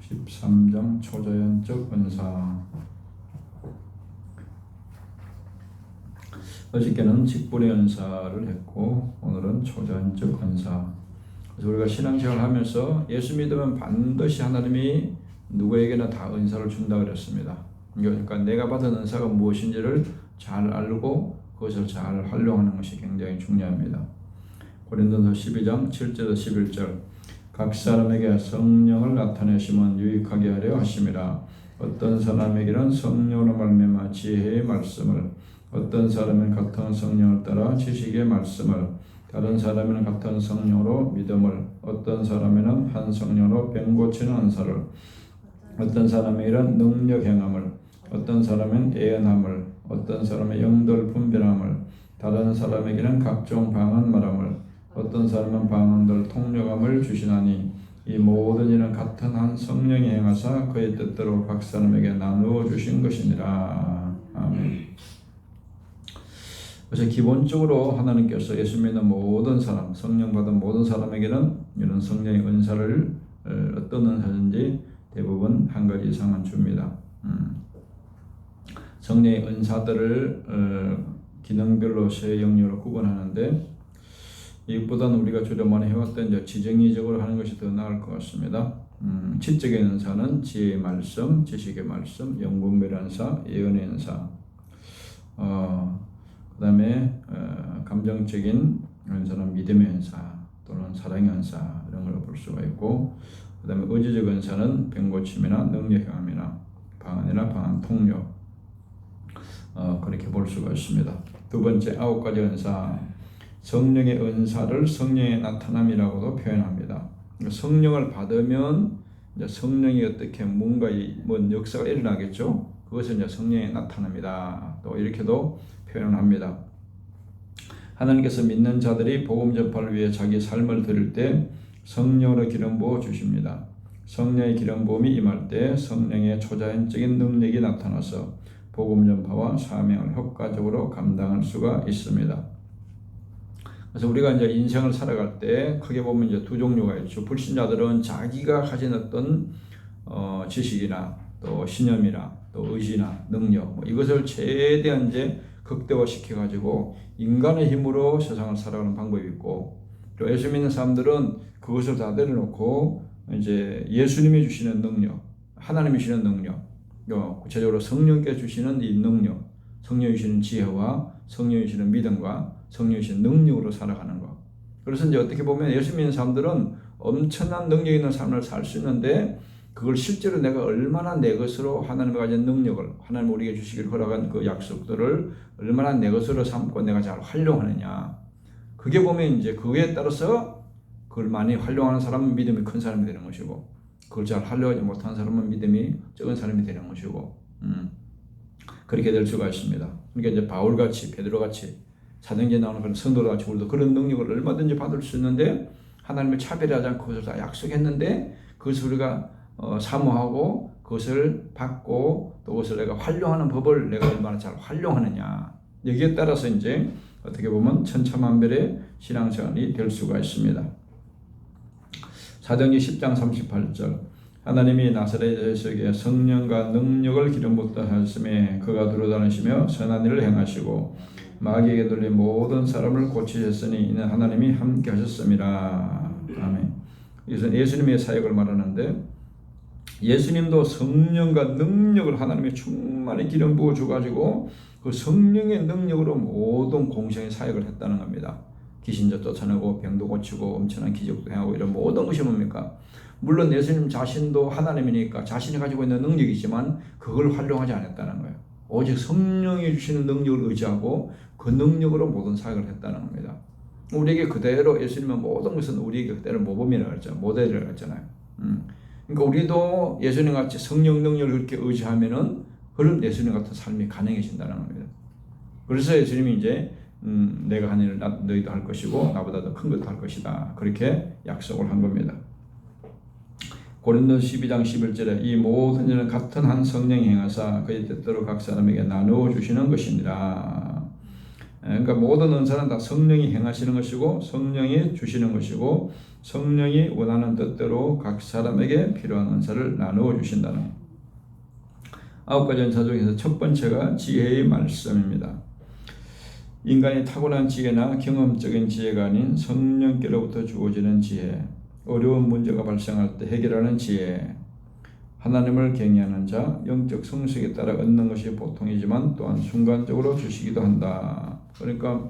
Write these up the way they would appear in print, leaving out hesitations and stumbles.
13장 초자연적 은사. 어저께는 직분의 은사를 했고 오늘은 초자연적 은사. 그래서 우리가 신앙생활을 하면서 예수 믿으면 반드시 하나님이 누구에게나 다 은사를 준다 그랬습니다. 그러니까 내가 받은 은사가 무엇인지를 잘 알고 그것을 잘 활용하는 것이 굉장히 중요합니다. 고린도서 12장 7절에서 11절. 각 사람에게 성령을 나타내심은 유익하게 하려 하심이라. 어떤 사람에게는 성령으로 말미암아 지혜의 말씀을, 어떤 사람은 같은 성령을 따라 지식의 말씀을, 다른 사람은 같은 성령으로 믿음을, 어떤 사람에는 한 성령으로 병 고치는 은사를, 어떤 사람에게는 능력 행함을, 어떤 사람은 예언함을, 어떤 사람은 영들 분별함을, 다른 사람에게는 각종 방언 말함을, 어떤 사람은 방언들 통역함을 주시나니 이 모든 일은 같은 한 성령이 행하사 그의 뜻대로 각 사람에게 나누어 주신 것이니라. 아멘. 그래서 기본적으로 하나님께서 예수 믿는 모든 사람, 성령 받은 모든 사람에게는 이런 성령의 은사를 어떤 은사든지 대부분 한 가지 이상은 줍니다. 성령의 은사들을 기능별로 세 영역으로 구분하는데 이것보다는 우리가 주로 많이 해왔던 이제 지정의적으로 하는 것이 더 나을 것 같습니다. 지적인 은사는 지혜의 말씀, 지식의 말씀, 영분별의 은사, 예언의 은사. 그 다음에 감정적인 은사는 믿음의 은사 또는 사랑의 은사 이런 걸 볼 수가 있고, 그 다음에 의지적 은사는 병고침이나 능력행함이나 방언이나 방언 통역 그렇게 볼 수가 있습니다. 두 번째 9가지 은사. 성령의 은사를 성령의 나타남이라고도 표현합니다. 성령을 받으면 이제 성령이 어떻게 뭔가 역사가 일어나겠죠. 그것은 이제 성령의 나타남이다. 또 이렇게도 표현합니다. 하나님께서 믿는 자들이 복음 전파를 위해 자기 삶을 드릴 때 성령으로 기름 부어 주십니다. 성령의 기름 부음이 임할 때 성령의 초자연적인 능력이 나타나서 복음 전파와 사명을 효과적으로 감당할 수가 있습니다. 그래서 우리가 이제 인생을 살아갈 때 크게 보면 이제 두 종류가 있죠. 불신자들은 자기가 가진 어떤 지식이나 또 신념이나 또 의지나 능력 이것을 최대한 이제 극대화시켜 가지고 인간의 힘으로 세상을 살아가는 방법이 있고, 또 예수 믿는 사람들은 그것을 다 내려놓고 이제 예수님이 주시는 능력, 하나님이 주시는 능력, 구체적으로 성령께서 주시는 이 능력, 성령이 주시는 지혜와 성령이 주시는 믿음과 성령이 주시는 능력으로 살아가는 것. 그래서 이제 어떻게 보면 예수 믿는 사람들은 엄청난 능력 있는 삶을 살 수 있는데 그걸 실제로 내가 얼마나 내 것으로 하나님이 가진 능력을, 하나님 우리에게 주시기를 허락한 그 약속들을 얼마나 내 것으로 삼고 내가 잘 활용하느냐. 그게 보면 이제 그에 따라서 그걸 많이 활용하는 사람은 믿음이 큰 사람이 되는 것이고, 그걸 잘 활용하지 못하는 사람은 믿음이 적은 사람이 되는 것이고, 그렇게 될 수가 있습니다. 그러니까 이제 바울같이, 베드로같이, 사도행전에 나오는 그런 성도들같이 우리도 그런 능력을 얼마든지 받을 수 있는데 하나님을 차별하지 않고 그것을 다 약속했는데 그것을 우리가 사모하고 그것을 받고 또 그것을 내가 활용하는 법을 내가 얼마나 잘 활용하느냐. 여기에 따라서 이제 어떻게 보면 천차만별의 신앙생활이 될 수가 있습니다. 사도행전 10장 38절. 하나님이 나사렛 예수에게 성령과 능력을 기름 붓다 하였으며 그가 두루다니시며 선한 일을 행하시고 마귀에게 들린 모든 사람을 고치셨으니 이는 하나님이 함께 하셨음이라. 아멘. 이것은 예수님의 사역을 말하는데 예수님도 성령과 능력을 하나님이 충만히 기름 부어 주가지고 그 성령의 능력으로 모든 공생의 사역을 했다는 겁니다. 귀신도 쫓아내고 병도 고치고 엄청난 기적도 행하고 이런 모든 것이 뭡니까? 물론 예수님 자신도 하나님이니까 자신이 가지고 있는 능력이지만 그걸 활용하지 않았다는 거예요. 오직 성령이 주시는 능력을 의지하고 그 능력으로 모든 사역을 했다는 겁니다. 우리에게 그대로 예수님은 모든 것은 우리에게 그대로 모범이라고 했잖아요. 모델이라고 했잖아요. 그러니까 우리도 예수님 같이 성령 능력을 그렇게 의지하면은 그런 예수님 같은 삶이 가능해진다는 겁니다. 그래서 예수님이 이제 내가 한 일을 너희도 할 것이고 나보다 더 큰 것도 할 것이다. 그렇게 약속을 한 겁니다. 고린도서 12장 11절에 이 모든 일은 같은 한 성령이 행하사 그의 뜻대로 각 사람에게 나누어 주시는 것이니라. 그러니까 모든 은사는 다 성령이 행하시는 것이고 성령이 주시는 것이고 성령이 원하는 뜻대로 각 사람에게 필요한 은사를 나누어 주신다는 9가지 은사 중에서 첫 번째가 지혜의 말씀입니다. 인간이 타고난 지혜나 경험적인 지혜가 아닌 성령께로부터 주어지는 지혜, 어려운 문제가 발생할 때 해결하는 지혜, 하나님을 경외하는 자, 영적 성숙에 따라 얻는 것이 보통이지만 또한 순간적으로 주시기도 한다. 그러니까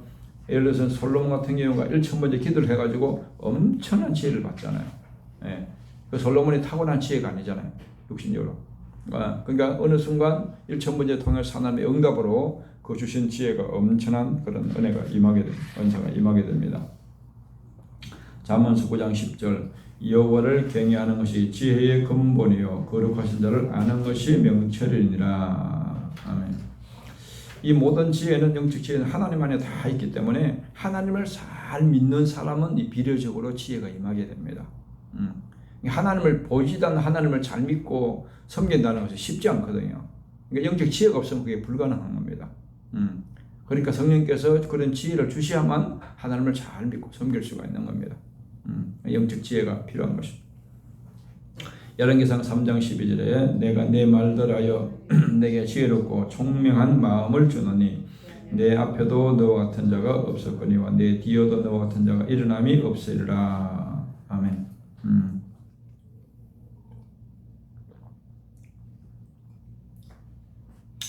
예를 들어서 솔로몬 같은 경우가 1000번째 기도를 해가지고 엄청난 지혜를 받잖아요. 예. 그 솔로몬이 타고난 지혜가 아니잖아요. 육신적으로. 그러니까 어느 순간 1000번째 통해서 하나님의 응답으로 그 주신 지혜가 엄청난 그런 은혜가 은사가 임하게 됩니다. 잠언서 9장 10절 여호와를 경외하는 것이 지혜의 근본이요 거룩하신 자를 아는 것이 명철이니라. 아멘. 이 모든 지혜는 영적 지혜는 하나님 안에 다 있기 때문에 하나님을 잘 믿는 사람은 이 비례적으로 지혜가 임하게 됩니다. 하나님을 보지도 않는 하나님을 잘 믿고 섬긴다는 것은 쉽지 않거든요. 그러니까 영적 지혜가 없으면 그게 불가능한 겁니다. 그러니까 성령께서 그런 지혜를 주셔야만 하나님을 잘 믿고 섬길 수가 있는 겁니다. 영적 지혜가 필요한 것입니다. 열왕기상 3장 12절에 내가 내 말들하여 내게 지혜롭고 총명한 마음을 주노니 내 앞에도 너와 같은 자가 없었거니와 내 뒤에도 너와 같은 자가 일어남이 없으리라. 아멘.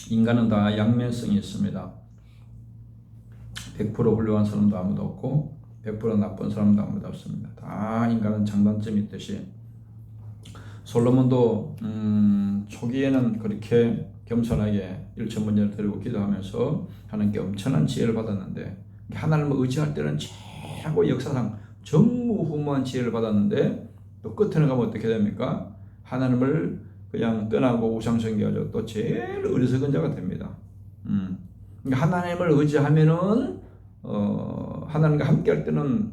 인간은 다 양면성이 있습니다. 100% 훌륭한 사람도 아무도 없고 100% 나쁜 사람도 아무도 없습니다. 다 인간은 장단점이 있듯이 솔로몬도 초기에는 그렇게 겸손하게 1000번째를 드리고 기도하면서 하나님께 엄청난 지혜를 받았는데 하나님을 의지할 때는 최고 역사상 전무후무한 지혜를 받았는데 또 끝에는 가면 어떻게 됩니까? 하나님을 그냥 떠나고 우상숭배하죠. 또 제일 어리석은 자가 됩니다. 그러니까 하나님을 의지하면은 하나님과 함께할 때는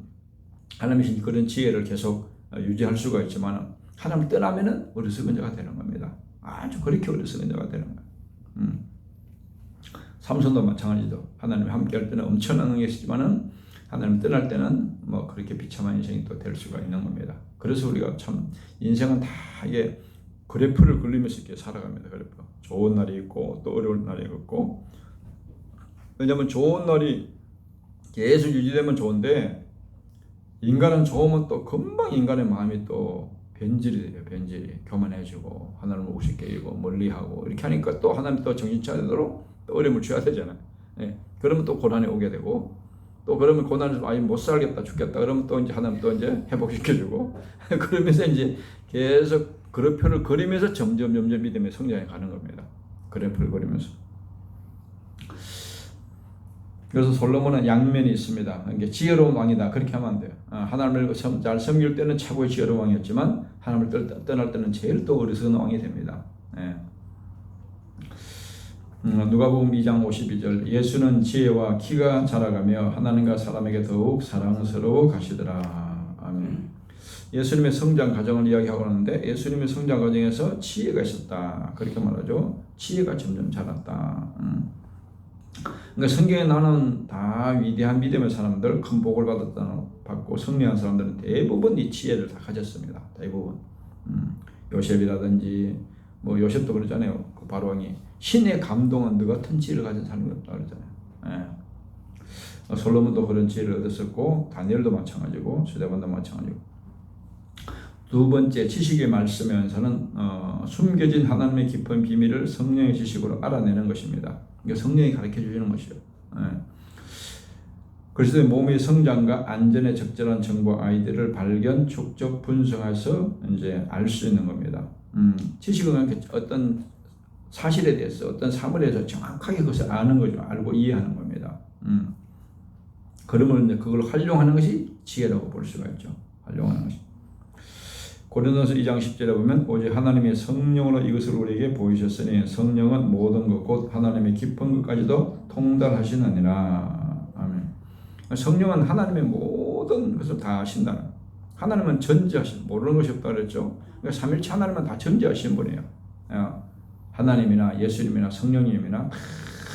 하나님이 그런 지혜를 계속 유지할 수가 있지만 하나님을 떠나면은 어리석은 자가 되는 겁니다. 아주 그렇게 어리석은 자가 되는 거예요. 삼손도 마찬가지죠. 하나님과 함께할 때는 엄청난 능력이 있지만은 하나님 떠날 때는 뭐 그렇게 비참한 인생이 또 될 수가 있는 겁니다. 그래서 우리가 참 인생은 다 이게 그래프를 그리면서 이렇게 살아갑니다. 그래프. 좋은 날이 있고 또 어려운 날이 있고. 왜냐하면 좋은 날이 계속 유지되면 좋은데 인간은 좋으면 또 금방 인간의 마음이 또 변질이 돼요. 변질이. 교만해지고 하나님을 우습게 여기고 멀리하고 이렇게 하니까 또 하나님 또 정신 차리도록 또 어려움을 줘야 되잖아요. 예. 그러면 또 고난이 오게 되고 또 그러면 고난을 아예 못 살겠다 죽겠다 그러면 또 이제 하나님 또 이제 회복시켜주고 그러면서 이제 계속 그래프를 그리면서 점점 믿음의 성장해 가는 겁니다. 그래프를 그리면서. 그래서 솔로몬은 양면이 있습니다. 그러니까 지혜로운 왕이다. 그렇게 하면 안 돼요. 하나님을 잘 섬길 때는 최고의 지혜로운 왕이었지만 하나님을 떠날 때는 제일 또 어리석은 왕이 됩니다. 예. 누가복음 2장 52절 예수는 지혜와 키가 자라가며 하나님과 사람에게 더욱 사랑스러워 가시더라. 아멘. 예수님의 성장 과정을 이야기하고 있는데 예수님의 성장 과정에서 지혜가 있었다. 그렇게 말하죠. 지혜가 점점 자랐다. 그러니까 성경에 나오는 다 위대한 믿음의 사람들, 큰 복을 받고 승리한 사람들은 대부분 이 지혜를 다 가졌습니다. 대부분. 요셉이라든지 뭐 요셉도 그러잖아요. 그 바로왕이 신의 감동은 너 같은 지혜를 가진 사람이 없다 그러잖아요. 예. 솔로몬도 그런 지혜를 얻었었고 다니엘도 마찬가지고 스데반도 마찬가지고. 두 번째 지식의 말씀에서는 숨겨진 하나님의 깊은 비밀을 성령의 지식으로 알아내는 것입니다. 이게 성령이 가르쳐 주시는 것이요. 예. 그리스도의 몸의 성장과 안전에 적절한 정보 아이디어를 발견, 축적, 분석해서 이제 알 수 있는 겁니다. 지식은 어떤 사실에 대해서 어떤 사물에 대해서 정확하게 그것을 아는 거죠. 알고 이해하는 겁니다. 그러면 이제 그걸 활용하는 것이 지혜라고 볼 수가 있죠. 활용하는 것이. 고린도서 2장 10절에 보면 오직 하나님의 성령으로 이것을 우리에게 보이셨으니 성령은 모든 것 곧 하나님의 깊은 것까지도 통달하시느니라. 아멘. 성령은 하나님의 모든 것을 다 아신다는. 하나님은 전지하신 모르는 것이 없다 그랬죠. 그러니까 삼일체 하나님은 다 전지하신 분이에요. 하나님이나 예수님이나 성령님이나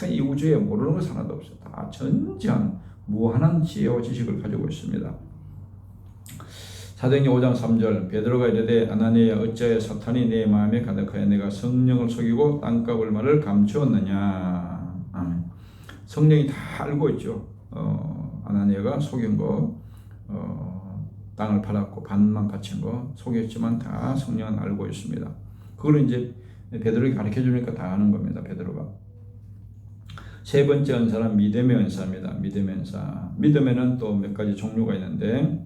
이 우주에 모르는 것은 하나도 없어요. 다 전지한 무한한 지혜와 지식을 가지고 있습니다. 사도행전 5장 3절 베드로가 이르되 아나니야 어찌하여 사탄이 내 마음에 가득하여 내가 성령을 속이고 땅값을 말을 감추었느냐. 아멘. 성령이 다 알고 있죠. 아나니아가 속인 거, 땅을 팔았고 반만 바친 거 속였지만 다 성령은 알고 있습니다. 그걸 이제 베드로가 가르쳐 주니까 다 아는 겁니다. 베드로가. 세 번째 은사는 믿음의 은사입니다. 믿음의 은사. 믿음에는 또 몇 가지 종류가 있는데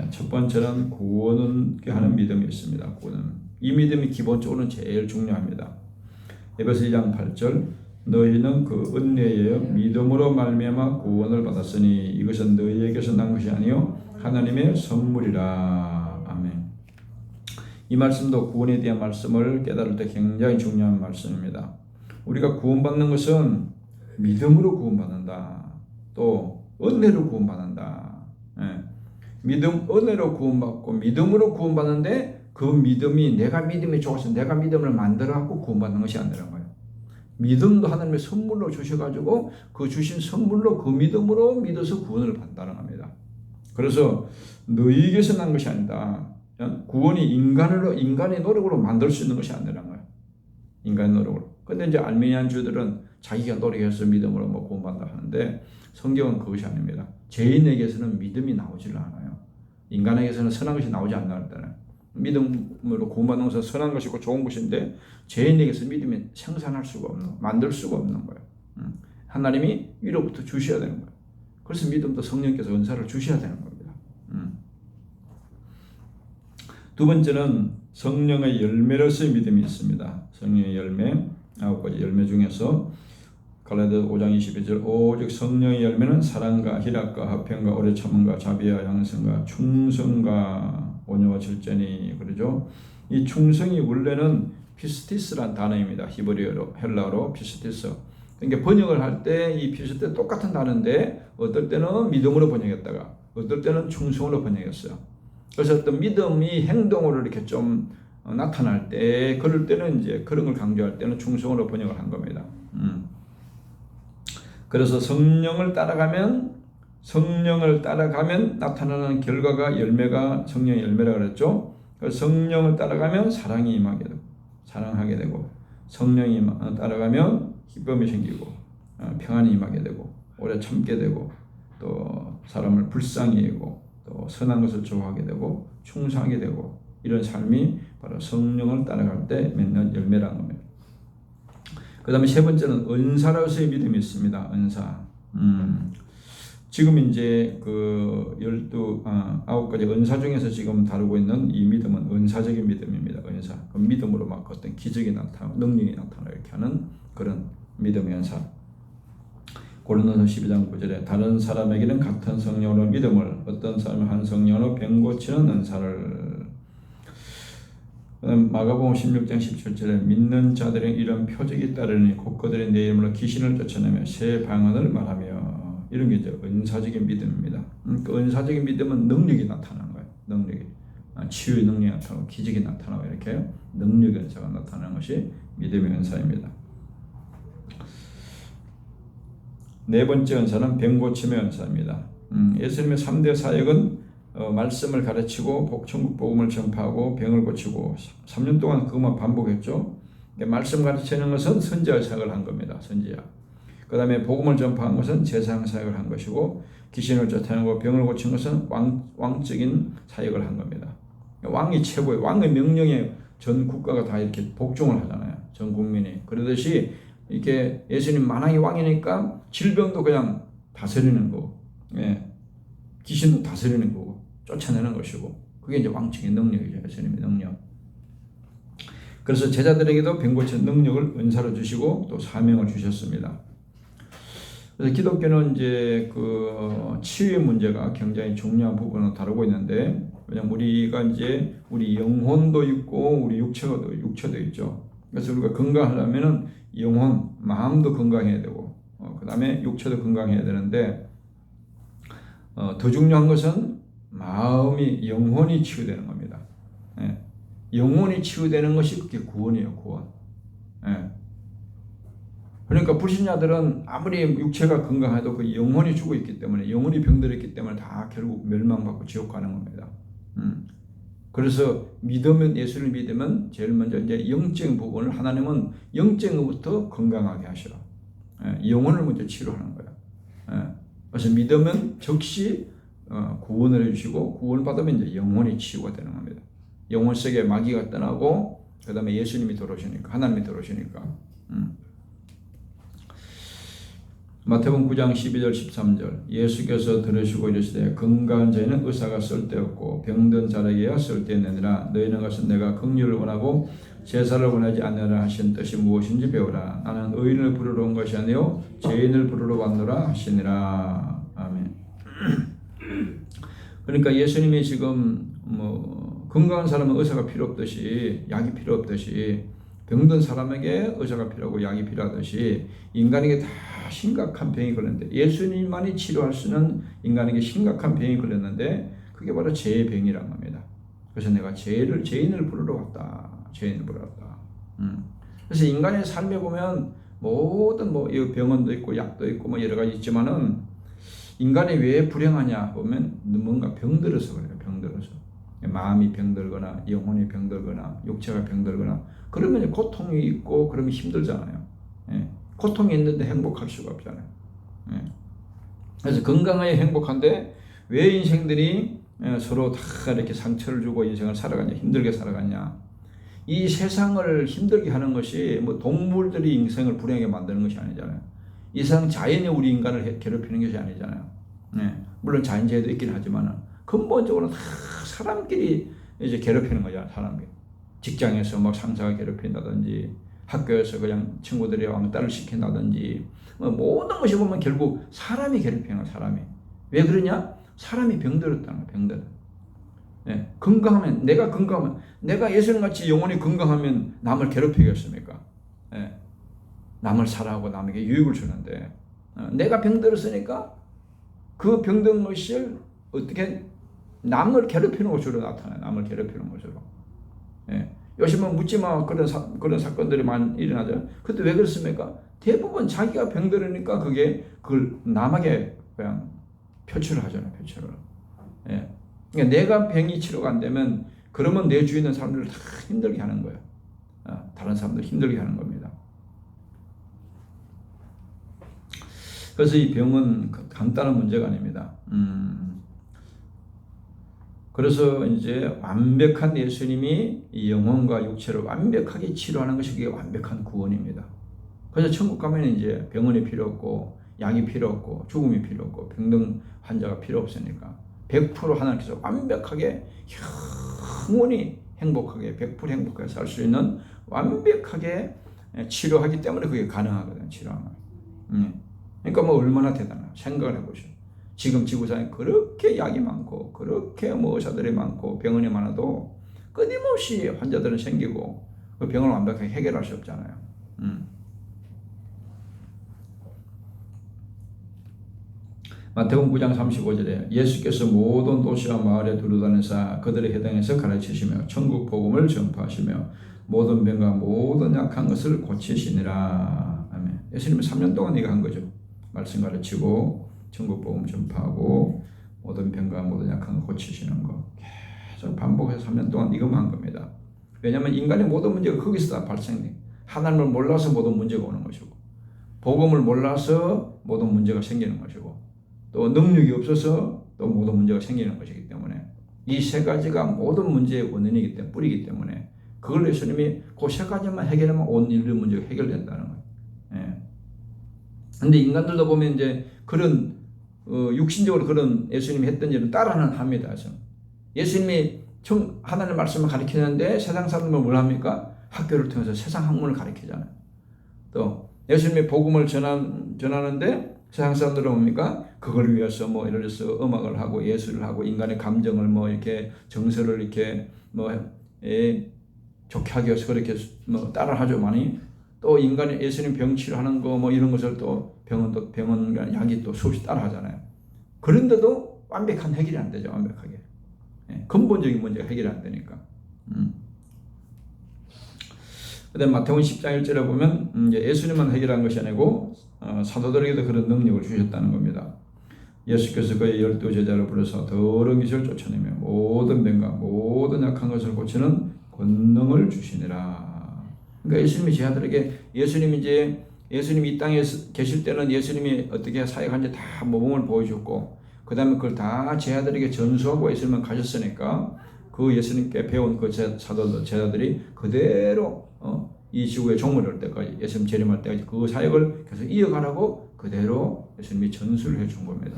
첫 번째는 구원을 하는 믿음이 있습니다. 구원. 이 믿음이 기본적으로는 제일 중요합니다. 에베소 2장 8절 너희는 그 은혜에 믿음으로 말미암아 구원을 받았으니 이것은 너희에게서 난 것이 아니요 하나님의 선물이라. 아멘. 이 말씀도 구원에 대한 말씀을 깨달을 때 굉장히 중요한 말씀입니다. 우리가 구원받는 것은 믿음으로 구원받는다. 또 은혜로 구원받는다. 믿음, 은혜로 구원받고 믿음으로 구원받는데 그 믿음이 내가 믿음이 좋아서 내가 믿음을 만들어갖고 구원받는 것이 아니라는 거예요. 믿음도 하나님의 선물로 주셔가지고 그 주신 선물로 그 믿음으로 믿어서 구원을 받는다는 겁니다. 그래서 너희에게서 난 것이 아니다. 구원이 인간의 노력으로 만들 수 있는 것이 아니라는 거예요. 인간의 노력으로. 근데 이제 알미니안주들은 자기가 노력해서 믿음으로 뭐 구원받는다 하는데 성경은 그것이 아닙니다. 죄인에게서는 믿음이 나오질 않아요. 인간에게서는 선한 것이 나오지 않는다는. 믿음으로 구원받는 것은 선한 것이고 좋은 것인데 죄인에게서 믿음이 생산할 수가 없는, 만들 수가 없는 거예요. 하나님이 위로부터 주셔야 되는 거예요. 그래서 믿음도 성령께서 은사를 주셔야 되는 겁니다. 두 번째는 성령의 열매로서의 믿음이 있습니다. 성령의 열매, 9가지 열매 중에서 갈라디아 5장 22절 오직 성령의 열매는 사랑과 희락과 화평과 오래 참음과 자비와 양성과 충성과 온유와 절제니 그러죠. 이 충성이 원래는 피스티스란 단어입니다. 히브리어로 헬라어로 피스티스. 그러니까 번역을 할 때 이 피스티스 똑같은 단어인데 어떨 때는 믿음으로 번역했다가 어떨 때는 충성으로 번역했어요. 그래서 어떤 믿음이 행동으로 이렇게 좀 나타날 때 그럴 때는 이제 그런 걸 강조할 때는 충성으로 번역을 한 겁니다. 그래서 성령을 따라가면 나타나는 결과가 열매가 성령의 열매라고 그랬죠. 그래서 성령을 따라가면 사랑이 임하게 되고 사랑하게 되고 성령이 따라가면 기쁨이 생기고 평안이 임하게 되고 오래 참게 되고 또 사람을 불쌍히 여기고 또 선한 것을 좋아하게 되고 충성하게 되고 이런 삶이 바로 성령을 따라갈 때 맺는 열매라는 겁니다. 그 다음에 세 번째는 은사로서의 믿음이 있습니다. 은사. 지금 이제 그 9가지 은사 중에서 지금 다루고 있는 이 믿음은 은사적인 믿음입니다. 은사. 그 믿음으로 막 어떤 기적이 나타나고 능력이 나타나고 이렇게 하는 그런 믿음의 은사. 고린도서 12장 9절에 다른 사람에게는 같은 성령으로 믿음을 어떤 사람은 한 성령으로 병 고치는 은사를 마가복음 16장 17절에 믿는 자들은 이런 표적이 따르니 곧 그들이 내 이름으로 귀신을 쫓아내며 새 방언을 말하며 이런 게 이제 은사적인 믿음입니다. 그 은사적인 믿음은 능력이 나타나는 거예요. 능력이 치유의 능력이 나타나고 기적이 나타나고 이렇게 능력의 은사가 나타나는 것이 믿음의 은사입니다. 네 번째 은사는 병 고침의 은사입니다. 예수님의 3대 사역은 말씀을 가르치고 천국 복음을 전파하고 병을 고치고 3년 동안 그것만 반복했죠. 말씀 가르치는 것은 선지자 사역을 한 겁니다. 선지자. 그 다음에 복음을 전파한 것은 제사장 사역을 한 것이고 귀신을 쫓아내고 병을 고친 것은 왕적인 사역을 한 겁니다. 왕이 최고의 왕의 명령에 전 국가가 다 이렇게 복종을 하잖아요. 전 국민이. 그러듯이 이렇게 예수님 만왕의 왕이니까 질병도 그냥 다스리는 거고, 귀신도 다스리는 거고, 쫓아내는 것이고, 그게 이제 왕측의 능력이죠. 예수님의 능력. 그래서 제자들에게도 병 고치는 능력을 은사로 주시고 또 사명을 주셨습니다. 그래서 기독교는 이제 그 치유의 문제가 굉장히 중요한 부분을 다루고 있는데, 왜냐면 우리가 이제 우리 영혼도 있고 우리 육체도 있죠. 그래서 우리가 건강하려면은 영혼, 마음도 건강해야 되고, 그 다음에 육체도 건강해야 되는데, 더 중요한 것은 마음이, 영혼이 치유되는 겁니다. 영혼이 치유되는 것이 그게 구원이에요, 구원. 그러니까 불신자들은 아무리 육체가 건강해도 그 영혼이 죽어 있기 때문에, 영혼이 병들어 있기 때문에 다 결국 멸망받고 지옥 가는 겁니다. 그래서 믿으면, 예수를 믿으면 제일 먼저 이제 영적인 부분을 하나님은 영적인 것부터 건강하게 하시라. 영혼을 먼저 치료하는 거야. 그래서 믿으면 즉시 구원을 해주시고, 구원을 받으면 이제 영혼이 치유가 되는 겁니다. 영혼 속에 마귀가 떠나고, 그 다음에 예수님이 들어오시니까, 하나님이 들어오시니까. 마태복음 9장 12절 13절 예수께서 들으시고 이르시되 건강한 자에는 의사가 쓸데없고 병든 자에게야 쓸데있느니라. 너희는 가서 내가 긍휼을 원하고 제사를 원하지 않느라 하신 뜻이 무엇인지 배우라. 나는 의인을 부르러 온 것이 아니요 죄인을 부르러 왔노라 하시니라. 아멘. 그러니까 예수님이 지금 건강한 사람은 의사가 필요 없듯이, 약이 필요 없듯이, 병든 사람에게 의사가 필요하고 약이 필요하듯이 인간에게 다 심각한 병이 걸렸는데, 예수님만이 치료할 수 있는 인간에게 심각한 병이 걸렸는데 그게 바로 죄의 병이란 겁니다. 그래서 내가 죄인을 부르러 왔다. 죄인을 부르러 왔다. 그래서 인간의 삶에 보면 모든 병원도 있고 약도 있고 여러 가지 있지만은 인간이 왜 불행하냐 보면 뭔가 병들어서 그래요. 병들어서. 마음이 병들거나 영혼이 병들거나 육체가 병들거나 그러면 고통이 있고 그러면 힘들잖아요. 고통이 있는데 행복할 수가 없잖아요. 그래서 건강하게 행복한데 왜 인생들이 서로 다 이렇게 상처를 주고 인생을 살아가냐, 힘들게 살아가냐. 이 세상을 힘들게 하는 것이 동물들이 인생을 불행하게 만드는 것이 아니잖아요. 이 세상 자연이 우리 인간을 괴롭히는 것이 아니잖아요. 물론 자연재해도 있긴 하지만 근본적으로 다 사람끼리 이제 괴롭히는 거잖아요. 사람이 직장에서 상사가 괴롭힌다든지, 학교에서 그냥 친구들이 왕따를 시킨다든지, 모든 것이 보면 결국 사람이 괴롭히는 거야. 사람이. 왜 그러냐? 사람이 병들었다는 거야. 병들어. 건강하면, 내가 건강하면, 내가 예수님같이 영혼이 건강하면 남을 괴롭히겠습니까? 남을 사랑하고 남에게 유익을 주는데, 내가 병들었으니까 그 병든 것을 어떻게 남을 괴롭히는 것으로 나타나요. 남을 괴롭히는 것으로. 요즘은 묻지마 그런 사건들이 많이 일어나죠. 그때 왜 그렇습니까? 대부분 자기가 병들으니까 그걸 남에게 그냥 표출을 하잖아요. 표출을. 그러니까 내가 병이 치료가 안 되면 그러면 내 주위에 있는 사람들을 다 힘들게 하는 거예요. 다른 사람들 힘들게 하는 겁니다. 그래서 이 병은 간단한 문제가 아닙니다. 그래서 이제 완벽한 예수님이 이 영혼과 육체를 완벽하게 치료하는 것이 그게 완벽한 구원입니다. 그래서 천국 가면 이제 병원이 필요 없고 약이 필요 없고 죽음이 필요 없고 병든 환자가 필요 없으니까 100% 하나님께서 완벽하게 영원히 행복하게 100% 행복하게 살 수 있는 완벽하게 치료하기 때문에 그게 가능하거든요. 치료하는. 그러니까 얼마나 대단해요. 생각을 해보시오. 지금 지구상에 그렇게 약이 많고 그렇게 의사들이 많고 병원이 많아도 끊임없이 환자들은 생기고 그 병을 완벽하게 해결할 수 없잖아요. 마태복음 9장 35절에 예수께서 모든 도시와 마을에 두루다니사 그들의 회당에서 가르치시며 천국 복음을 전파하시며 모든 병과 모든 약한 것을 고치시니라. 아멘. 예수님은 3년 동안 이거 한 거죠. 말씀 가르치고 천국 복음 전파하고 모든 병과 모든 약한 것 고치시는 거 계속 반복해서 3년 동안 이것만 한 겁니다. 왜냐하면 인간의 모든 문제가 거기서 다 발생돼. 하나님을 몰라서 모든 문제가 오는 것이고, 복음을 몰라서 모든 문제가 생기는 것이고, 또 능력이 없어서 또 모든 문제가 생기는 것이기 때문에 이 세 가지가 모든 문제의 원인이기 때문에, 뿌리이기 때문에 그걸 예수님이 그 세 가지만 해결하면 온 인류 문제가 해결된다는 거예요. 근데 인간들도 보면 이제 그런 육신적으로 그런 예수님이 했던 일을 따라는 합니다. 예수님이 하나님의 말씀을 가르치는데 세상 사람들은 뭘 합니까? 학교를 통해서 세상 학문을 가르치잖아요. 또 예수님이 복음을 전하는데 세상 사람들은 뭡니까? 그걸 위해서 예를 들어서 음악을 하고 예술을 하고 인간의 감정을 이렇게 정서를 이렇게 좋게 하기 위해서 그렇게 따라하죠. 많이. 또 인간이 예수님 병 치료하는 거 이런 것을 또 병원 약이 또 수없이 따라하잖아요. 그런데도 완벽한 해결이 안 되죠. 완벽하게. 근본적인 문제가 해결이 안 되니까. 그다음 마태복음 10장 1절에 보면 이제 예수님만 해결한 것이 아니고 사도들에게도 그런 능력을 주셨다는 겁니다. 예수께서 그의 12 제자를 불러서 더러운 귀신을 쫓아내며 모든 병과 모든 약한 것을 고치는 권능을 주시니라. 그러니까 예수님이 제자들에게 예수님이 이 땅에 계실 때는 예수님이 어떻게 사역한지 다 모범을 보여줬고 그 다음에 그걸 다 제자들에게 전수하고 예수님은 가셨으니까 그 예수님께 배운 그 사도들 제자들이 그대로 이 지구에 종말할 때까지 예수님 재림할 때까지 그 사역을 계속 이어가라고 그대로 예수님이 전수를 해준 겁니다.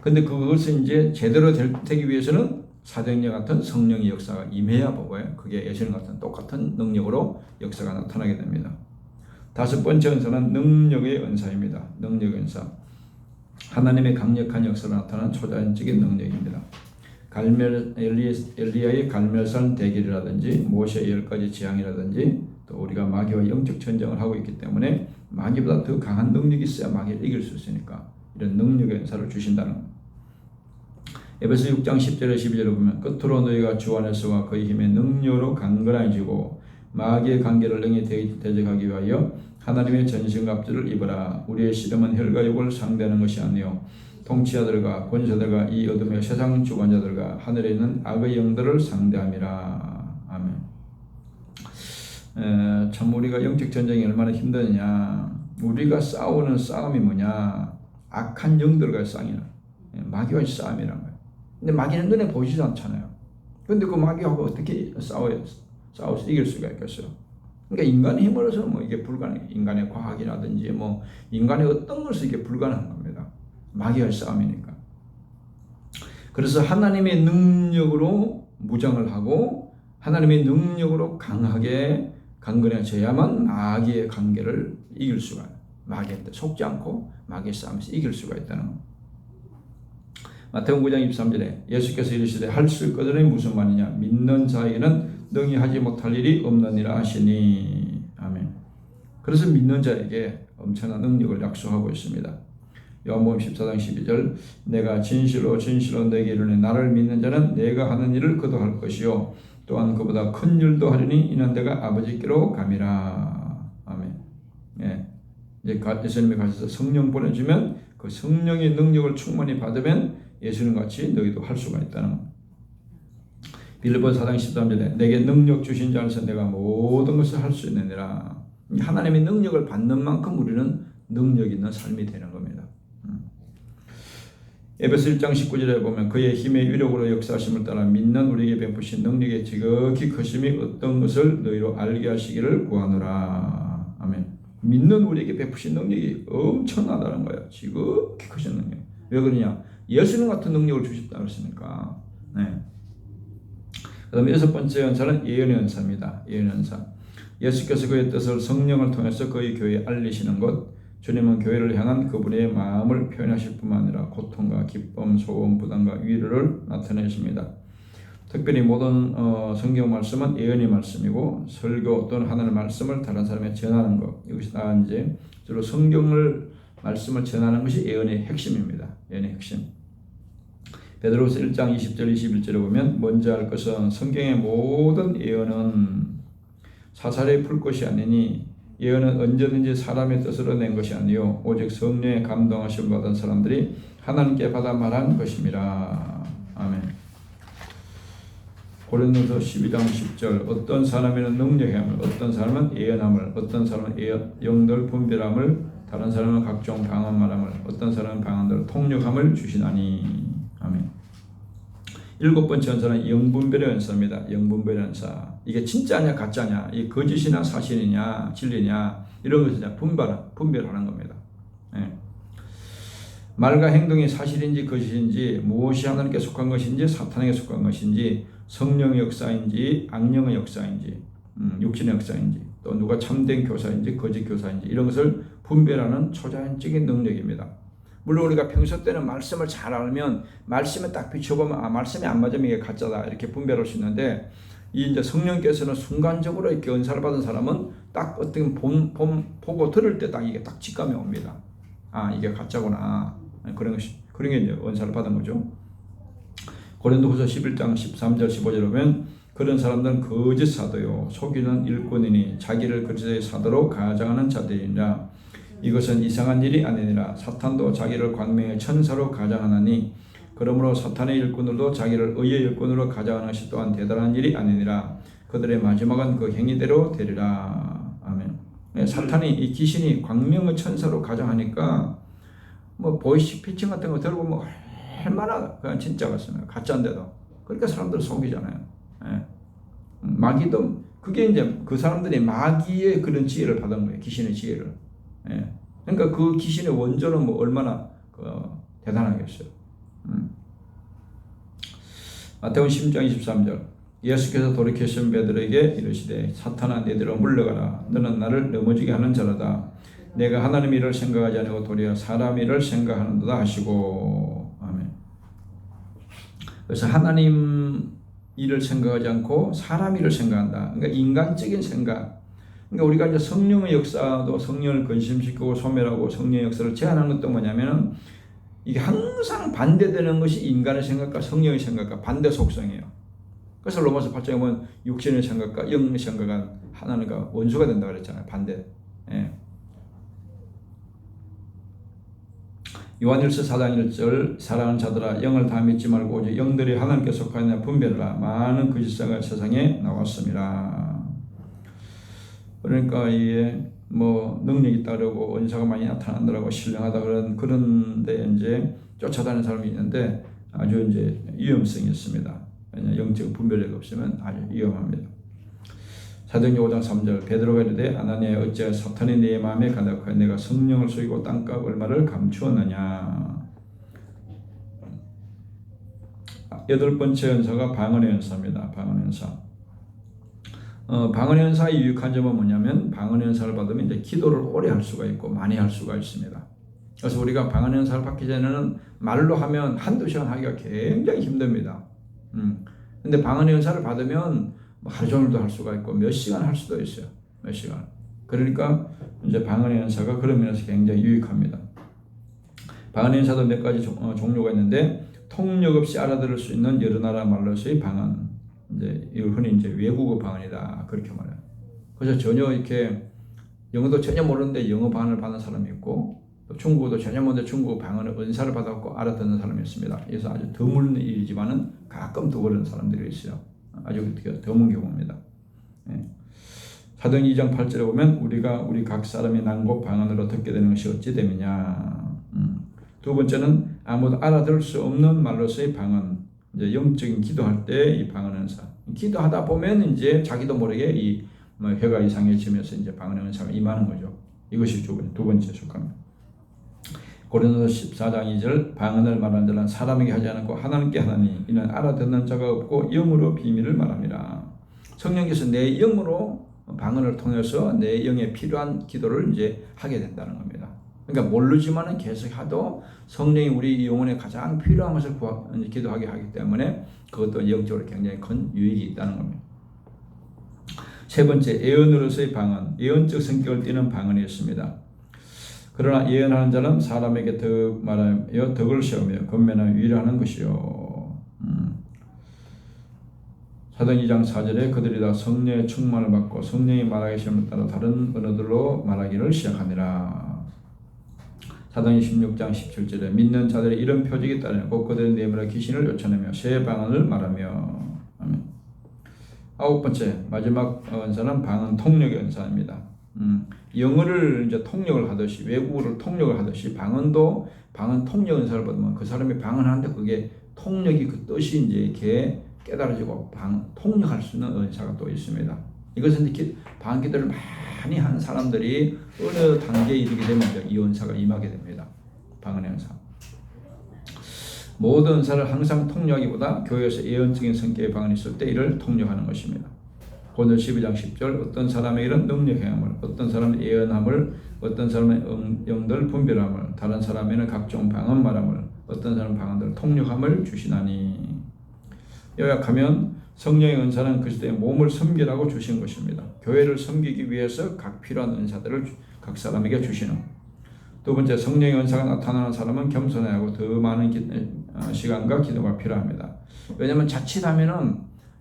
근데 그것은 이제 제대로 되기 위해서는 사도행전 같은 성령의 역사가 임해야 보고요. 그게 예수님 같은 똑같은 능력으로 역사가 나타나게 됩니다. 다섯 번째 은사는 능력의 은사입니다. 능력의 은사. 하나님의 강력한 역사로 나타나는 초자연적인 능력입니다. 엘리야의 갈멜산 대길이라든지 모세의 10가지 재앙이라든지 또 우리가 마귀와 영적 전쟁을 하고 있기 때문에 마귀보다 더 강한 능력이 있어야 마귀를 이길 수 있으니까 이런 능력의 은사를 주신다는 겁니다. 에베소 6장 10절에 12절에 보면 끝으로 너희가 주 안에서와 그의 힘의 능력으로 강건해지고 마귀의 관계를 능히 대적하기 위하여 하나님의 전신갑주를 입어라. 우리의 씨름은 혈과 육을 상대하는 것이 아니요 통치자들과 권세들과 이 어둠의 세상 주관자들과 하늘에 있는 악의 영들을 상대함이라. 아멘. 참 우리가 영적 전쟁이 얼마나 힘드냐. 우리가 싸우는 싸움이 뭐냐. 악한 영들과의 싸움이나 마귀와의 싸움이란 거예요. 근데 마귀는 눈에 보이지도 않잖아요. 근데 그 마귀하고 어떻게 싸워서 이길 수가 있겠어요? 그러니까 인간의 힘으로서 뭐 이게 불가능해요. 인간의 과학이라든지 뭐 인간의 어떤 것이 이게 불가능한 겁니다. 마귀와의 싸움이니까. 그래서 하나님의 능력으로 무장을 하고 하나님의 능력으로 강하게 강건해져야만 마귀의 관계를 이길 수가 있어요. 마귀한테 속지 않고 마귀의 싸움에서 이길 수가 있다는 겁니다. 마태복음 9장 23절에 예수께서 이르시되 할 수 있거든이 무슨 말이냐 믿는 자에게는 능히 하지 못할 일이 없느니라 하시니. 아멘. 그래서 믿는 자에게 엄청난 능력을 약속하고 있습니다. 요한복음 14장 12절 내가 진실로 너에게 이르노니 나를 믿는 자는 내가 하는 일을 그도 할 것이요 또한 그보다 큰 일도 하리니 이는 내가 아버지께로 감이라. 아멘. 예. 이제 예수님이 가셔서 성령 보내주면 그 성령의 능력을 충만히 받으면 예수님 같이 너희도 할 수가 있다는 겁니다. 빌립보서 4장 13절에 내게 능력 주신 자 안에서 내가 모든 것을 할 수 있느니라. 하나님의 능력을 받는 만큼 우리는 능력 있는 삶이 되는 겁니다. 에베소 1장 19절에 보면 그의 힘의 위력으로 역사하심을 따라 믿는 우리에게 베푸신 능력의 지극히 크심이 어떤 것을 너희로 알게 하시기를 구하노라. 아멘. 믿는 우리에게 베푸신 능력이 엄청나다는 거예요. 지극히 크신 능력. 왜 그러냐? 예수님 같은 능력을 주셨다고 했으니까. 네. 그 다음에 여섯 번째 은사는 예언의 은사입니다. 예언의 은사. 예수께서 그의 뜻을 성령을 통해서 그의 교회에 알리시는 것. 주님은 교회를 향한 그분의 마음을 표현하실 뿐만 아니라 고통과 기쁨, 소원, 부담과 위로를 나타내십니다. 특별히 모든 성경 말씀은 예언의 말씀이고 설교 또는 하나님의 말씀을 다른 사람에게 전하는 것. 이것이 다 이제 주로 성경을 말씀을 전하는 것이 예언의 핵심입니다. 예언의 핵심. 베드로서 1장 20절 21절에 보면 먼저 할 것은 성경의 모든 예언은 사사리에 풀 것이 아니니 예언은 언제든지 사람의 뜻으로 낸 것이 아니요 오직 성령의 감동하심을 받은 사람들이 하나님께 받아 말한 것입니다. 아멘. 고린도서 12장 10절 어떤 사람에는 능력함을 어떤 사람은 예언함을 어떤 사람은 영들 분별함을 다른 사람은 각종 방언 말함을 어떤 사람은 방언들 통역함을 주시나니. 아멘. 일곱 번째 은사는 영분별의 은사입니다. 영분별의 은사. 이게 진짜냐 가짜냐, 이 거짓이냐 사실이냐 진리냐 이런 것을 분별하는 겁니다. 예. 말과 행동이 사실인지 거짓인지 무엇이 하나님께 속한 것인지 사탄에게 속한 것인지 성령의 역사인지 악령의 역사인지 육신의 역사인지 또 누가 참된 교사인지 거짓 교사인지 이런 것을 분별하는 초자연적인 능력입니다. 물론 우리가 평소 때는 말씀을 잘 알면 말씀에 딱 비춰보면 말씀이 안 맞으면 이게 가짜다 이렇게 분별할 수 있는데 이 이제 성령께서는 순간적으로 이렇게 은사를 받은 사람은 딱 어떤 보고 들을 때 딱 이게 딱 직감이 옵니다. 아 이게 가짜구나 그런 게 이제 은사를 받은 거죠. 고린도후서 11장 13절 15절 보면 그런 사람들은 거짓 사도요 속이는 일꾼이니 자기를 그리스도의 사도로 가장하는 자들이니라. 이것은 이상한 일이 아니니라. 사탄도 자기를 광명의 천사로 가장하나니 그러므로 사탄의 일꾼들도 자기를 의의 일꾼으로 가장하는 것이 또한 대단한 일이 아니니라. 그들의 마지막은 그 행위대로 되리라. 아멘. 사탄이 이 귀신이 광명의 천사로 가장하니까 뭐 보이스피싱 같은 거 들어보면 얼마나 그냥 진짜 같습니다. 가짜인데도 그러니까 사람들 속이잖아요. 예. 마귀도 그게 이제 그 사람들이 마귀의 그런 지혜를 받은 거예요. 귀신의 지혜를. 예. 그러니까 그 귀신의 원조는 뭐 얼마나 대단하겠어요. 마태복음 10장 23절 예수께서 돌이키신 베드로에게 이르시되 사탄아 너희로 물러가라. 너는 나를 넘어지게 하는 자라다. 내가 하나님 일을 생각하지 않고 도리어 사람 일을 생각하는도다 하시고. 아멘. 그래서 하나님 일을 생각하지 않고 사람 일을 생각한다. 그러니까 인간적인 생각. 그러니까 우리가 이제 성령의 역사도 성령을 근심시키고 소멸하고 성령의 역사를 제한하는 것도 뭐냐면은 이게 항상 반대되는 것이 인간의 생각과 성령의 생각과 반대 속성이에요. 그래서 로마서 8장에 보면 육신의 생각과 영의 생각은 하나님과 원수가 된다 그랬잖아요. 반대. 예. 요한일서 4장 1절 사랑하는 자들아 영을 다 믿지 말고 오직 영들이 하나님께 속하느냐 분별하라. 많은 거짓사가 세상에 나왔습니다. 그러니까 이게 뭐 능력이 따르고 은사가 많이 나타난다라고 신령하다 그런데 이제 쫓아다니는 사람이 있는데 아주 이제 위험성이 있습니다. 왜냐 영적 분별력이 없으면 아주 위험합니다. 사도행전 5장 3절 베드로가 이르되 아나니아 어찌하여 사탄이 내 마음에 가득하여 내가 성령을 속이고 땅값 얼마를 감추었느냐. 여덟 번째 은사가 방언의 은사입니다. 방언의 은사. 방언의 은사의 유익한 점은 뭐냐면 방언의 은사를 받으면 이제 기도를 오래 할 수가 있고 많이 할 수가 있습니다. 그래서 우리가 방언의 은사를 받기 전에는 말로 하면 한두 시간 하기가 굉장히 힘듭니다. 근데 방언의 은사를 받으면 하루 종일도 할 수가 있고 몇 시간 할 수도 있어요. 몇 시간. 그러니까 이제 방언의 은사가 그런 면에서 굉장히 유익합니다. 방언의 은사도 몇 가지 종류가 있는데 통역 없이 알아들을 수 있는 여러 나라 말로서의 방언. 이제 이걸 흔히 이제 외국어 방언이다 그렇게 말해요. 그래서 전혀 이렇게 영어도 전혀 모르는데 영어 방언을 받는 사람이 있고 또 중국어도 전혀 모르는데 중국어 방언을 은사를 받았고 알아듣는 사람이 있습니다. 그래서 아주 드문 일이지만은 가끔 또 그런 사람들이 있어요. 아주 드문 경우입니다. 예. 사도행 2장 8절에 보면 우리가 우리 각 사람이 난곡 방언으로 듣게 되는 것이 어찌 됨이냐. 두 번째는 아무도 알아들을 수 없는 말로서의 방언. 이제 영적인 기도할 때 이 방언 은사. 기도하다 보면 이제 자기도 모르게 이 혀가 이상해지면서 이제 방언 은사가 임하는 거죠. 이것이 두 번째 속합니다. 고린도서 14장 2절 방언을 말하는 자는 사람에게 하지 않고 하나님께 하나니 이는 알아듣는 자가 없고 영으로 비밀을 말합니다. 성령께서 내 영으로 방언을 통해서 내 영에 필요한 기도를 이제 하게 된다는 겁니다. 그러니까 모르지만은 계속 하도 성령이 우리 영혼에 가장 필요한 것을 기도하게 하기 때문에 그것도 영적으로 굉장히 큰 유익이 있다는 겁니다. 세 번째 예언으로서의 방언, 예언적 성격을 띠는 방언이 있습니다. 그러나 예언하는 자는 사람에게 덕 말하여 덕을 세우며 권면하여 위로하는 것이요. 사도행 2장 4절에 그들이 다 성령의 충만을 받고 성령이 말하기 시험에 따라 다른 언어들로 말하기를 시작하니라. 사도행 16장 17절에 믿는 자들의 이런 표적이 따르고 그들의 내물의 귀신을 쫓아내며 새 방언을 말하며. 아홉 번째 마지막 은사는 방언 통역의 은사입니다. 영어를 이제 통역을 하듯이 외국어를 통역을 하듯이 방언도 방언 통역 은사를 받으면 그 사람이 방언하는데 그게 통역이 그 뜻이 이제 이렇게 깨달아지고 통역할 수 있는 은사가 또 있습니다. 이것은 이렇게 방언 기도를 많이 한 사람들이 어느 단계에 이르게 되면 이 은사가 임하게 됩니다. 방언의 은사. 모든 은사를 항상 통역하기보다 교회에서 예언적인 성격의 방언이 있을 때 이를 통역하는 것입니다. 고린도서 12장 10절 어떤 사람에게는 능력 행함을, 어떤 사람은 예언함을, 어떤 사람은 영들 분별함을, 다른 사람에는 각종 방언 말함을, 어떤 사람은 방언들 통역함을 주시나니. 요약하면 성령의 은사는 그리스도의 몸을 섬기라고 주신 것입니다. 교회를 섬기기 위해서 각 필요한 은사들을 각 사람에게 주시는. 두 번째 성령의 은사가 나타나는 사람은 겸손해야 하고 더 많은 시간과 기도가 필요합니다. 왜냐하면 자칫하면은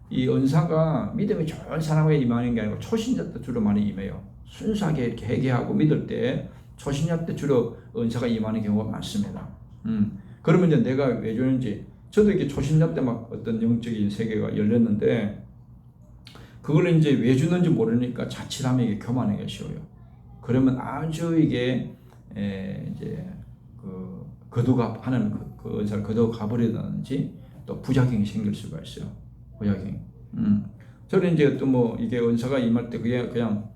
이 은사가 믿음이 좋은 사람에게 임하는 게 아니고 초신자 때 주로 많이 임해요. 순수하게 이렇게 회개하고 믿을 때 초신자 때 주로 은사가 임하는 경우가 많습니다. 그러면 이제 내가 왜 주는지, 저도 이렇게 초신자 때 막 어떤 영적인 세계가 열렸는데 그걸 이제 왜 주는지 모르니까 자칫하면 이게 교만하기가 쉬워요. 그러면 아주 이게 이제 거두가 하는 그 은사를 거두어 가버리다든지 또 부작용이 생길 수가 있어요. 부작용. 저는 이제 또 뭐 이게 은사가 임할 때 그게 그냥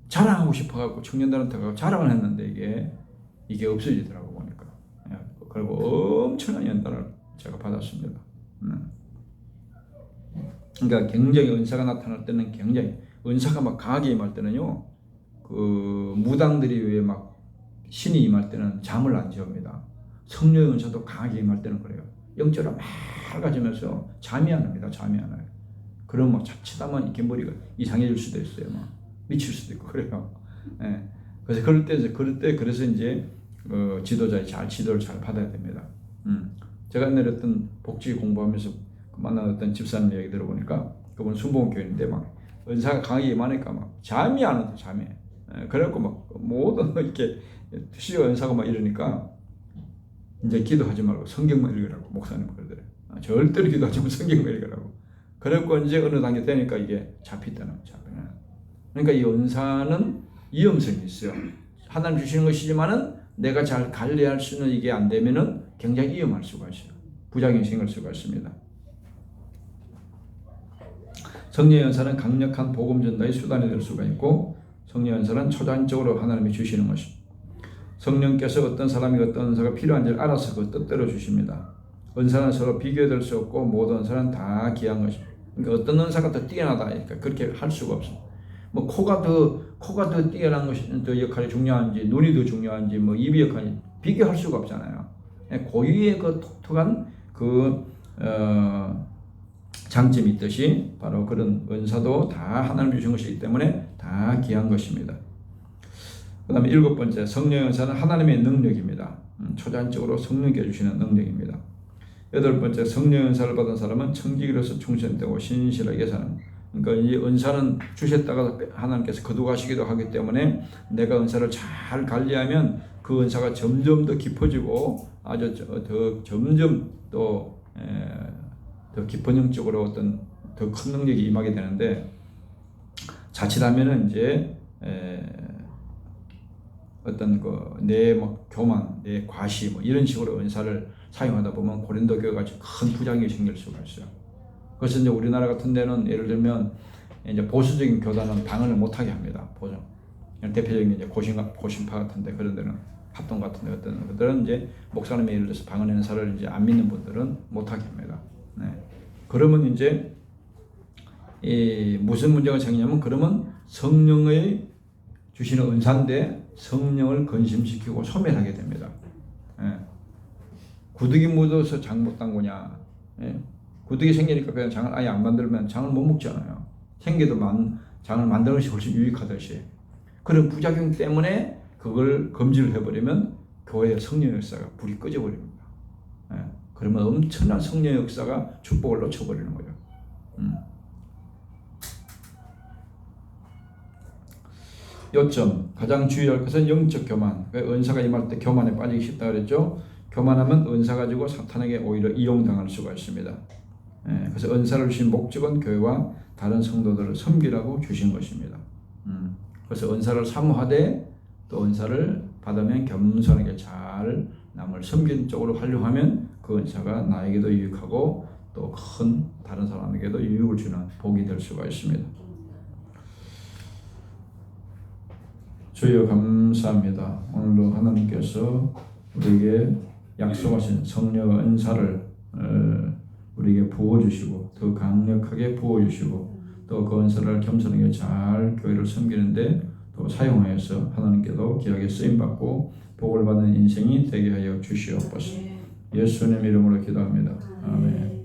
자랑하고 싶어갖고 청년들한테 가고 자랑을 했는데 이게 없어지더라고 보니까. 그리고 엄청난 연단을 제가 받았습니다. 그러니까 굉장히 은사가 나타날 때는 굉장히 은사가 막 강하게 임할 때는요, 그 무당들이 왜 막 신이 임할 때는 잠을 안 재웁니다. 성령의 은사도 강하게 임할 때는 그래요. 영적으로 맑아지면서 잠이 안 옵니다. 잠이 안 와요. 그럼 막 자칫하면 이렇게 머리가 이상해질 수도 있어요. 막 미칠 수도 있고 그래요. 그래서 그럴 때 그래서 이제 지도자의 지도를 잘 받아야 됩니다. 제가 옛날에 어떤 복지 공부하면서 만난 어떤 집사님 얘기 들어보니까 그분 순복음교회인데 막 은사가 강하게 임하니까 막 잠이 안 오다 잠이. 그래갖고 막 모든 이렇게 시조 은사가 막 이러니까 이제 기도하지 말고 성경만 읽으라고 목사님 그러더래요. 절대로 기도하지 말고 성경만 읽으라고. 그래갖고 이제 어느 단계 되니까 이게 잡히다는 거죠. 그러니까 이 은사는 위험성이 있어요. 하나님 주시는 것이지만은 내가 잘 관리할 수는 이게 안 되면은 굉장히 위험할 수가 있어요. 부작용이 생길 수가 있습니다. 성령의 은사는 강력한 복음 전달의 수단이 될 수가 있고, 성령의 은사는 초자연적으로 하나님이 주시는 것입니다. 성령께서 어떤 사람이 어떤 은사가 필요한지를 알아서 그 뜻대로 주십니다. 은사는 서로 비교될 수 없고 모든 은사는 다 귀한 것입니다. 그러니까 어떤 은사가 더 뛰어나다, 그러니까 그렇게 할 수가 없습니다. 뭐 코가 더 뛰어난 것이 더 역할이 중요한지, 눈이 더 중요한지, 뭐 입이 역할이 비교할 수가 없잖아요. 고유의 그 독특한 장점이 있듯이 바로 그런 은사도 다 하나님 주신 것이기 때문에 다 귀한 것입니다. 그 다음에 7번째, 성령의 은사는 하나님의 능력입니다. 초자연적으로 성령께 주시는 능력입니다. 8번째, 성령의 은사를 받은 사람은 청지기로서 충성되고 신실하게 사는. 그러니까 이 은사는 주셨다가 하나님께서 거두가시기도 하기 때문에 내가 은사를 잘 관리하면 그 은사가 점점 더 깊어지고 아주 더 점점 더 깊은 영적으로 어떤 더 큰 능력이 임하게 되는데, 자칫하면은 이제 어떤 내 교만, 내 과시 이런 식으로 은사를 사용하다 보면 고린도 교회가 큰 부작용이 생길 수가 있어요. 그래서 이제 우리나라 같은 데는 예를 들면 이제 보수적인 교단은 방언을 못하게 합니다. 대표적인 이제 고신파 같은데, 그런 데는 합동 같은데 어떤 것들은 이제 목사님이 예를 들어서 방언 은사를 이제 안 믿는 분들은 못하게 합니다. 그러면 이제 무슨 문제가 생기냐면, 그러면 성령의 주시는 은사인데 성령을 건심시키고 소멸하게 됩니다. 구더기 묻어서 장 못 담그냐? 구더기 생기니까 그냥 장을 아예 안 만들면 장을 못 먹잖아요. 생겨도 장을 만드는 것이 훨씬 유익하듯이. 그런 부작용 때문에 그걸 금지를 해버리면 교회의 성령의 역사가 불이 꺼져버립니다. 그러면 엄청난 성령의 역사가 축복을 놓쳐버리는 거죠. 요점, 가장 주의할 것은 영적 교만. 은사가 임할 때 교만에 빠지기 쉽다 그랬죠. 교만하면 은사 가지고 사탄에게 오히려 이용당할 수가 있습니다. 그래서 은사를 주신 목적은 교회와 다른 성도들을 섬기라고 주신 것입니다. 그래서 은사를 사모하되 또 은사를 받으면 겸손하게 잘 남을 섬기는 쪽으로 활용하면 그 은사가 나에게도 유익하고 또 큰 다른 사람에게도 유익을 주는 복이 될 수가 있습니다. 주여 감사합니다. 오늘도 하나님께서 우리에게 약속하신 성령의 은사를 우리에게 부어주시고 더 강력하게 부어주시고 또 그 은사를 겸손하게 잘 교회를 섬기는데 또 사용하여서 하나님께도 귀하게 쓰임받고 복을 받는 인생이 되게 하여 주시옵소서. 예수님 이름으로 기도합니다. 아멘.